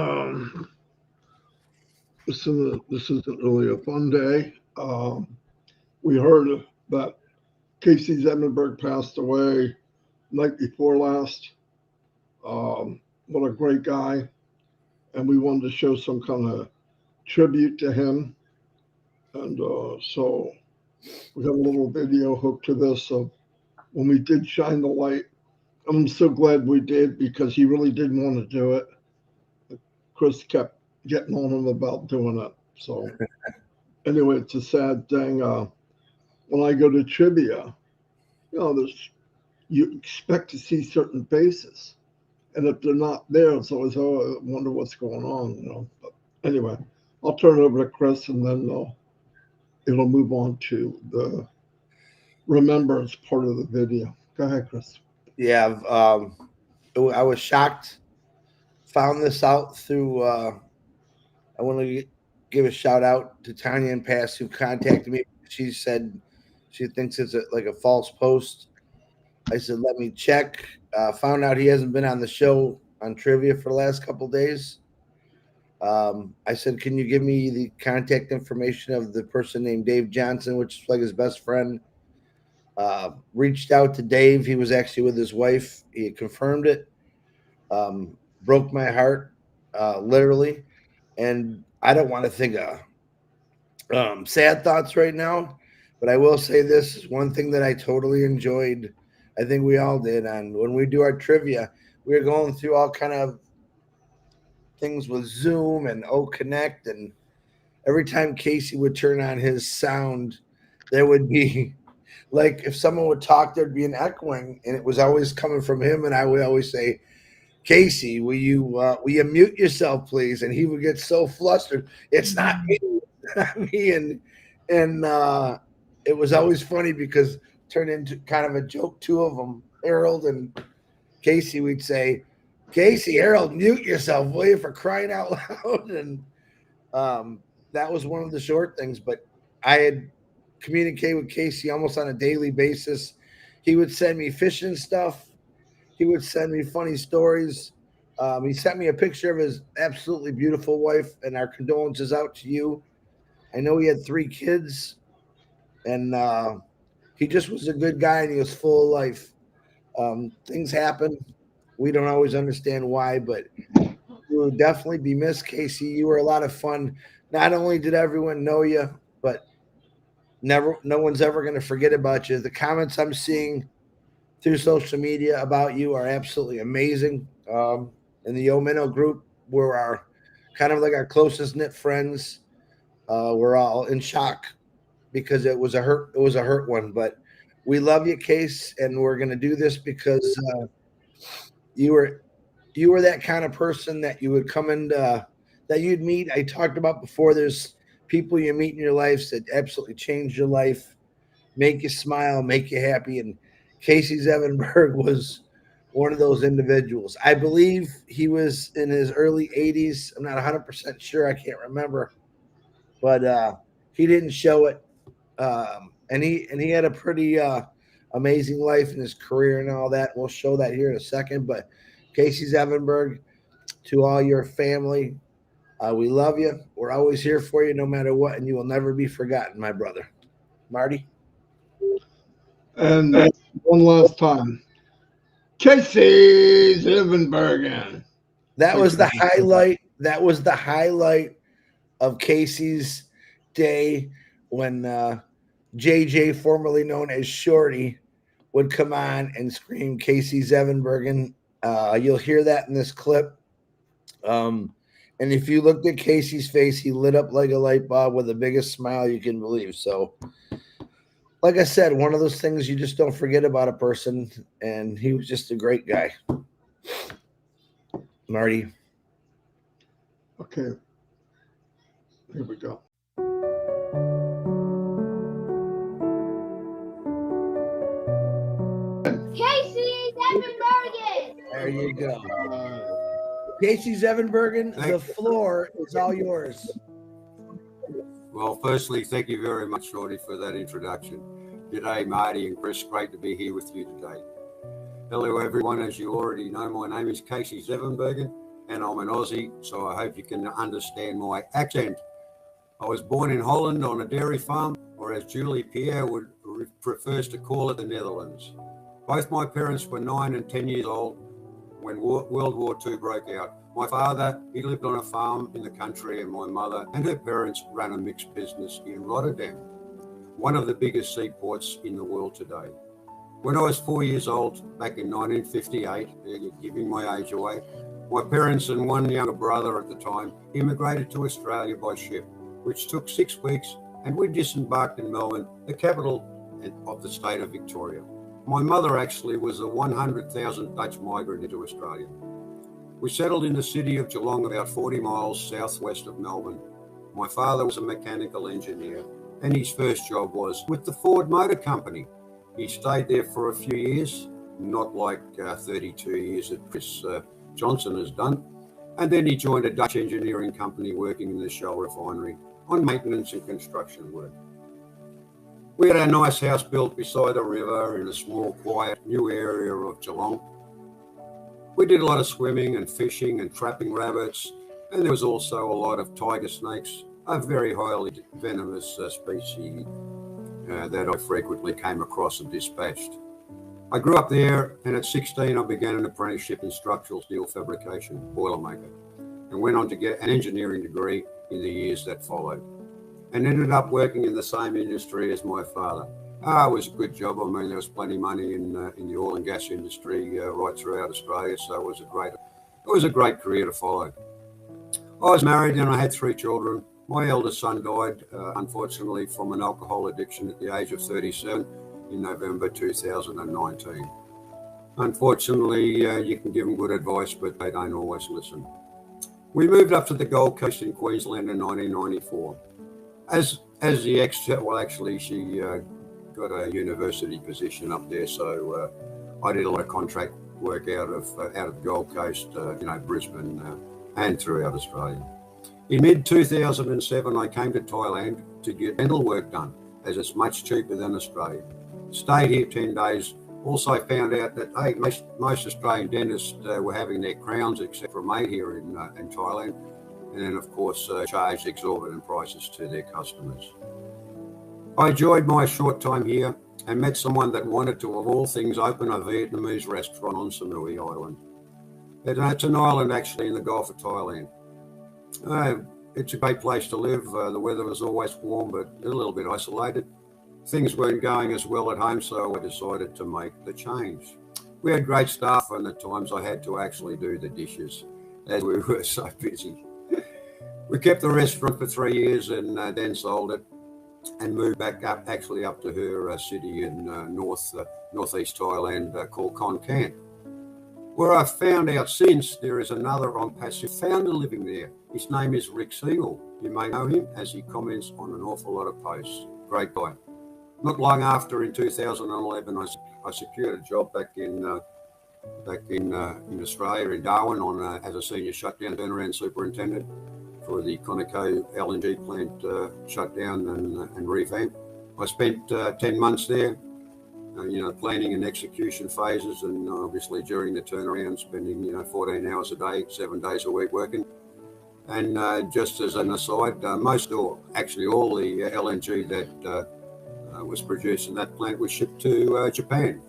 Um, this isn't really a fun day. We heard that Casey Zevenberg passed away night before last. What a great guy. And we wanted to show some kind of tribute to him. And so we have a little video hooked to this of when we did shine the light. I'm so glad we did because he really didn't want to do it. Chris kept getting on him about doing it. So anyway, it's a sad thing. When I go to trivia, you expect to see certain faces, and if they're not there, it's always, oh, I wonder what's going on. But anyway, I'll turn it over to Chris, and then it'll move on to the remembrance part of the video. Go ahead, Chris. Yeah, I was shocked. Found this out through. I want to give a shout out to Tanya and Pass who contacted me. She said she thinks it's like a false post. I said, let me check. Found out he hasn't been on the show on trivia for the last couple of days. I said, can you give me the contact information of the person named Dave Johnson, which is like his best friend? Reached out to Dave. He was actually with his wife. He had confirmed it. Broke my heart, literally. And I don't want to think of sad thoughts right now, but I will say this is one thing that I totally enjoyed. I think we all did. And when we do our trivia, we were going through all kind of things with Zoom and Connect, and every time Casey would turn on his sound, there would be like if someone would talk, there'd be an echoing, and it was always coming from him. And I would always say, Casey, will you mute yourself, please? And he would get so flustered. It's not me, it's not me. And it was always funny because it turned into kind of a joke. Two of them, Harold and Casey, we'd say, Casey, Harold, mute yourself, will you, for crying out loud? And that was one of the short things. But I had communicated with Casey almost on a daily basis. He would send me fishing stuff. He would send me funny stories. He sent me a picture of his absolutely beautiful wife, and our condolences out to you. I know he had 3 kids, and he just was a good guy, and he was full of life. Things happen. We don't always understand why, but you will definitely be missed, Casey. You were a lot of fun. Not only did everyone know you, but no one's ever going to forget about you. The comments I'm seeing through social media about you are absolutely amazing. In the Omino group, we're kind of like our closest knit friends. We're all in shock because it was a hurt one, but we love you, Case, and we're going to do this because you were that kind of person that you would come into that you'd meet. I talked about before. There's people you meet in your life that absolutely change your life, make you smile, make you happy, and Casey Zevenberg was one of those individuals. I believe he was in his early 80s. I'm not 100% sure. I can't remember. But he didn't show it. And he had a pretty amazing life in his career and all that. We'll show that here in a second. But Casey Zevenberg, to all your family, we love you. We're always here for you no matter what, and you will never be forgotten, my brother. Marty? And one last time, Casey Zevenbergen. That was the highlight. That was the highlight of Casey's day when JJ, formerly known as Shorty, would come on and scream Casey Zevenbergen. You'll hear that in this clip. And if you looked at Casey's face, he lit up like a light bulb with the biggest smile you can believe. So, like I said, one of those things you just don't forget about a person, and he was just a great guy. Marty. Okay. Here we go. Casey Zevenbergen. There you go. Casey Zevenbergen, the floor is all yours. Well, firstly, thank you very much, Shorty, for that introduction. G'day, Marty and Chris. Great to be here with you today. Hello, everyone. As you already know, my name is Casey Zevenbergen, and I'm an Aussie, so I hope you can understand my accent. I was born in Holland on a dairy farm, or as Julie Pierre prefers to call it, the Netherlands. Both my parents were 9 and 10 years old when World War II broke out. My father, he lived on a farm in the country, and my mother and her parents ran a mixed business in Rotterdam, one of the biggest seaports in the world today. When I was 4 years old, back in 1958, giving my age away, my parents and one younger brother at the time immigrated to Australia by ship, which took 6 weeks, and we disembarked in Melbourne, the capital of the state of Victoria. My mother actually was a 100,000 Dutch migrant into Australia. We settled in the city of Geelong, about 40 miles southwest of Melbourne. My father was a mechanical engineer, and his first job was with the Ford Motor Company. He stayed there for a few years, not like 32 years that Chris Johnson has done. And then he joined a Dutch engineering company working in the Shell refinery on maintenance and construction work. We had a nice house built beside a river in a small, quiet, new area of Geelong. We did a lot of swimming and fishing and trapping rabbits, and there was also a lot of tiger snakes, a very highly venomous species that I frequently came across and dispatched. I grew up there, and at 16 I began an apprenticeship in structural steel fabrication, boilermaker, and went on to get an engineering degree in the years that followed, and ended up working in the same industry as my father. It was a good job. I mean, there was plenty of money in the oil and gas industry right throughout Australia, so it was a great career to follow. I was married and I had 3 children. My eldest son died, unfortunately, from an alcohol addiction at the age of 37 in November 2019. Unfortunately, you can give them good advice, but they don't always listen. We moved up to the Gold Coast in Queensland in 1994. As the actually, she got a university position up there, so I did a lot of contract work out of the Gold Coast, Brisbane, and throughout Australia. In mid-2007, I came to Thailand to get dental work done, as it's much cheaper than Australia. Stayed here 10 days. Also found out that, hey, most Australian dentists were having their crowns, except for me here in Thailand, and then, of course, charged exorbitant prices to their customers. I enjoyed my short time here and met someone that wanted to, of all things, open a Vietnamese restaurant on Samui Island. It's an island, actually, in the Gulf of Thailand. It's a great place to live. The weather was always warm, but a little bit isolated. Things weren't going as well at home, so I decided to make the change. We had great staff, and at times I had to actually do the dishes, as we were so busy. We kept the restaurant for 3 years and then sold it and moved back up to her city in northeast Thailand called Khon Kaen, where I've found out since there is another OnPassive founder living there. His name is Rick Siegel. You may know him as he comments on an awful lot of posts. Great guy. Not long after, in 2011, I secured a job back in Australia, in Darwin, as a senior shutdown turnaround superintendent for the Conoco LNG plant shutdown and revamp. I spent 10 months there, planning and execution phases, and obviously during the turnaround, spending 14 hours a day, 7 days a week working. And just as an aside, all the LNG that was produced in that plant was shipped to Japan.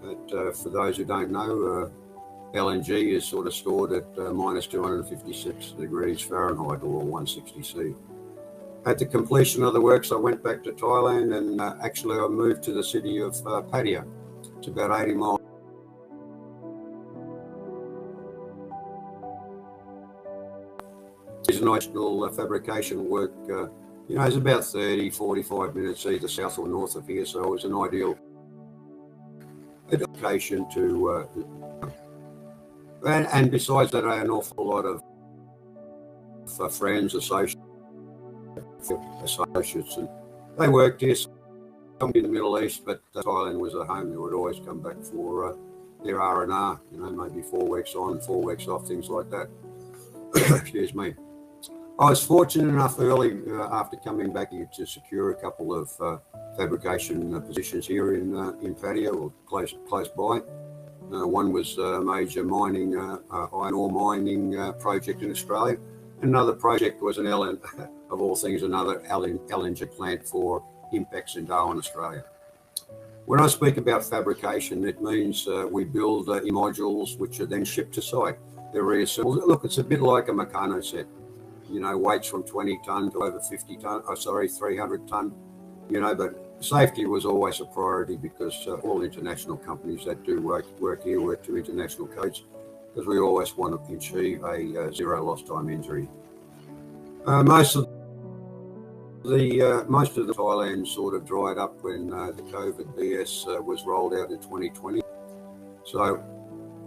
But for those who don't know, LNG is sort of stored at minus 256 degrees Fahrenheit or 160 C. At the completion of the works, I went back to Thailand, and I moved to the city of Pattaya. It's about 80 miles. International fabrication work, is about 30, 45 minutes either south or north of here, so it was an ideal location to. And besides that, I had an awful lot of friends, associates, and they worked here. Some in the Middle East, but Thailand was a home. They would always come back for their R&R, maybe 4 weeks on, 4 weeks off, things like that. Excuse me. I was fortunate enough early after coming back here to secure a couple of fabrication positions here in Pattaya or close by. One was a major mining, iron ore mining project in Australia. Another project was of all things, another LNG plant for Impex in Darwin, Australia. When I speak about fabrication, it means we build modules which are then shipped to site. They're reassembled. Look, it's a bit like a Meccano set. You know, weights from 20 ton to over 50 ton, 300 ton, you know, but safety was always a priority because all international companies that do work here work to international codes, because we always want to achieve a zero lost time injury. Most of the Thailand sort of dried up when the COVID BS was rolled out in 2020. So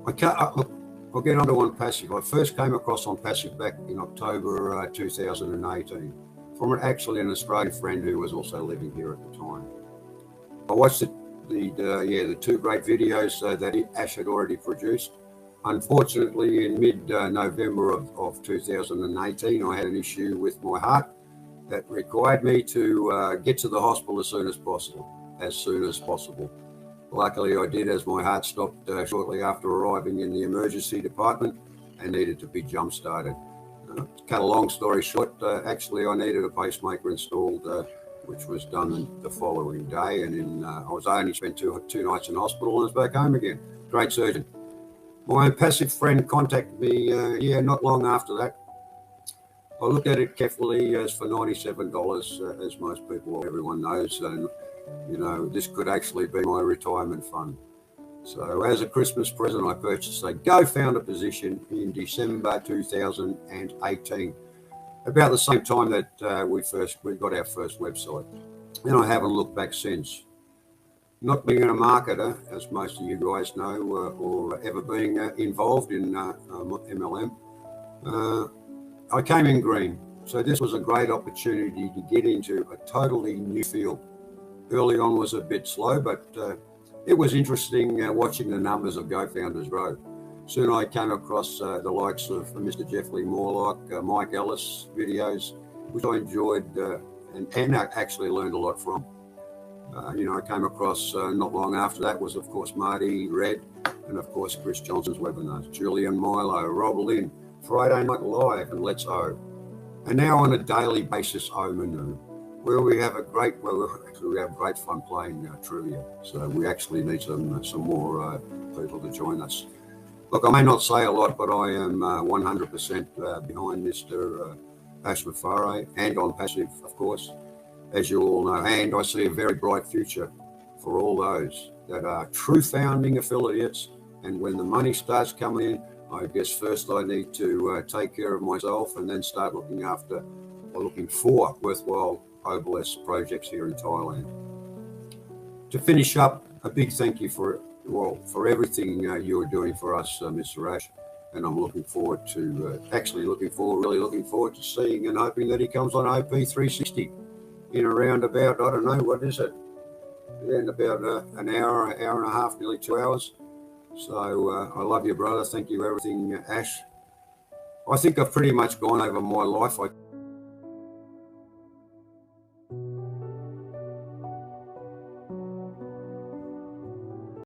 I'll get onto OnPassive. I first came across OnPassive back in October 2018 from actually an Australian friend who was also living here at the time. I watched the two great videos that Ash had already produced. Unfortunately, in mid-November of 2018, I had an issue with my heart that required me to get to the hospital as soon as possible. Luckily, I did, as my heart stopped shortly after arriving in the emergency department and needed to be jump-started. Cut a long story short, actually, I needed a pacemaker installed, which was done the following day, and I was only spent two nights in hospital and was back home again. Great surgeon. My OnPassive friend contacted me, not long after that. I looked at it carefully as for $97, as most people, everyone knows, and you know, this could actually be my retirement fund. So as a Christmas present, I purchased a GoFounder position in December 2018, about the same time that we got our first website. And I haven't looked back since. Not being a marketer, as most of you guys know, or ever being involved in MLM, I came in green. So this was a great opportunity to get into a totally new field. Early on was a bit slow, but it was interesting watching the numbers of GoFounders grow. Soon I came across the likes of Mr. Jeff Lee Morlock, Mike Ellis videos, which I enjoyed and actually learned a lot from. I came across not long after that was, of course, MARTY, Red, and of course, Chris Johnson's webinars, Julian Milo, Rob Lynn, Friday Night Live, and Let's O. And now on a daily basis, Omanu, where we have great fun playing trivia. So we actually need some more people to join us. Look, I may not say a lot, but I am 100% behind Mr. Ash Mafare and OnPassive, of course, as you all know. And I see a very bright future for all those that are true founding affiliates. And when the money starts coming in, I guess first I need to take care of myself and then start looking for worthwhile OBLS projects here in Thailand. To finish up, a big thank you for everything you're doing for us, Mr. Ash. And I'm looking forward to seeing and hoping that he comes on OP 360 in around about, I don't know, what is it? In about an hour and a half, nearly 2 hours. So I love you, brother. Thank you for everything, Ash. I think I've pretty much gone over my life.